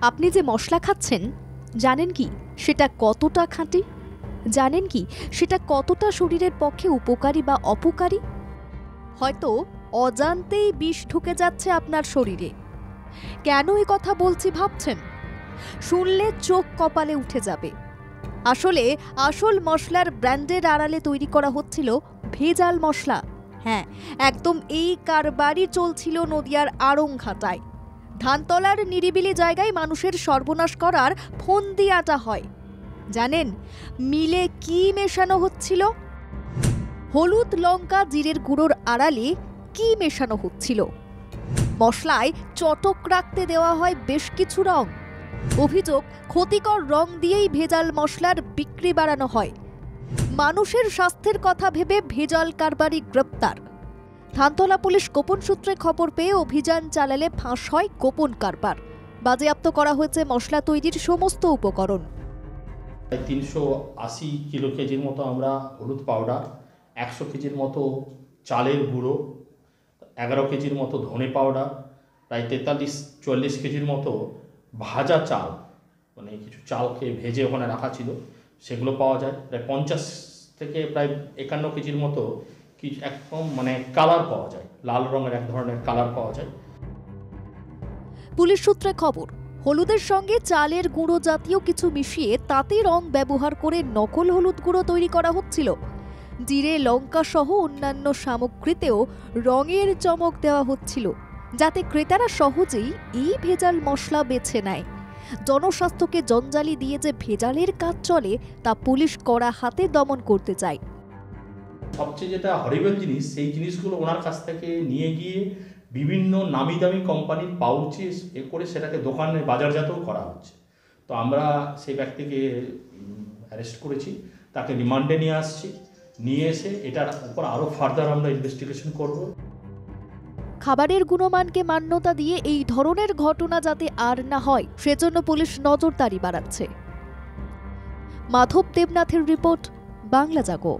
আপনি যে মশলা খাচ্ছেন জানেন কি সেটা কতটা খাঁটি? জানেন কি সেটা কতটা শরীরের পক্ষে উপকারী বা অপকারী? হয়তো অজান্তেই বিষ ঢুকে যাচ্ছে আপনার শরীরে। কেন এই কথা বলছি ভাবছেন? শুনলে চোখ কপালে উঠে যাবে। আসলে আসল মশলার ব্র্যান্ডের আড়ালে তৈরি করা হচ্ছিল ভেজাল মশলা। হ্যাঁ, একদম এই কারবারই চলছিল নদিয়ার আড়ংঘাটায়। ধানতলার নিরিবিলি জায়গায় মানুষের সর্বনাশ করার ফন্দি আটা হয়। জানেন মিলে কি মেশানো হচ্ছিল? হলুদ, লঙ্কা, জিরের গুঁড়োর আড়ালে কি মেশানো হচ্ছিল? মশলায় চটক রাখতে দেওয়া হয় বেশ কিছু রং। অভিযোগ, ক্ষতিকর রং দিয়েই ভেজাল মশলার বিক্রি বাড়ানো হয়। মানুষের স্বাস্থ্যের কথা ভেবে ভেজাল কারবারি গ্রেপ্তার। ধানতলা পুলিশ গোপন সূত্রে খবর পেয়ে অভিযান চালালে ফাঁস হয় গোপন কারবার। বাজেয়াপ্ত করা হয়েছে মশলা তৈরির সমস্ত উপকরণ। 380 কিলো কেজির মতো আমরা হলুদ পাউডার, 100 কেজির মতো চালের গুঁড়ো, 11 কেজির মতো ধনে পাউডার, প্রায় 43-44 কেজির মতো ভাজা চাল, মানে কিছু চালকে ভেজে ওখানে রাখা ছিল সেগুলো পাওয়া যায়। প্রায় 50 থেকে প্রায় 51 কেজির মতো কিছু একদম মানে কালার পাওয়া যায়, লাল রঙের এক ধরনের কালার পাওয়া যায়। পুলিশ সূত্রে খবর, হলুদের সঙ্গে চালের গুঁড়ো জাতীয় কিছু মিশিয়ে তাতে রং ব্যবহার করে নকল হলুদ গুঁড়ো তৈরি করা হচ্ছিল। জিরে, লঙ্কা সহ অন্যান্য সামগ্রীতেও রঙের চমক দেওয়া হচ্ছিল, যাতে ক্রেতারা সহজেই এই ভেজাল মশলা বেছে নেয়। জনস্বাস্থ্যকে জঞ্জালি দিয়ে যে ভেজালের কাজ চলে তা পুলিশ কড়া হাতে দমন করতে চায়। সবচেয়ে যেটা হরিবল জিনিস, সেই জিনিসগুলো ওনার কাছ থেকে নিয়ে গিয়ে বিভিন্ন নামি দামি কোম্পানির পাউচে করে সেটাকে দোকানে বাজারজাতও করা হচ্ছে। তো আমরা সেই ব্যক্তিকে অ্যারেস্ট করেছি, তাকে রিমান্ডে নিয়ে আসছি। নিয়ে এসে এটার উপর আরও ফার্দার আমরা ইনভেস্টিগেশন করব। খাবারের গুণমানকে মান্যতা দিয়ে এই ধরনের ঘটনা যাতে আর না হয় সেজন্য পুলিশ নজরদারি বাড়াচ্ছে। মাধব দেবনাথের রিপোর্ট, বাংলা জাগো।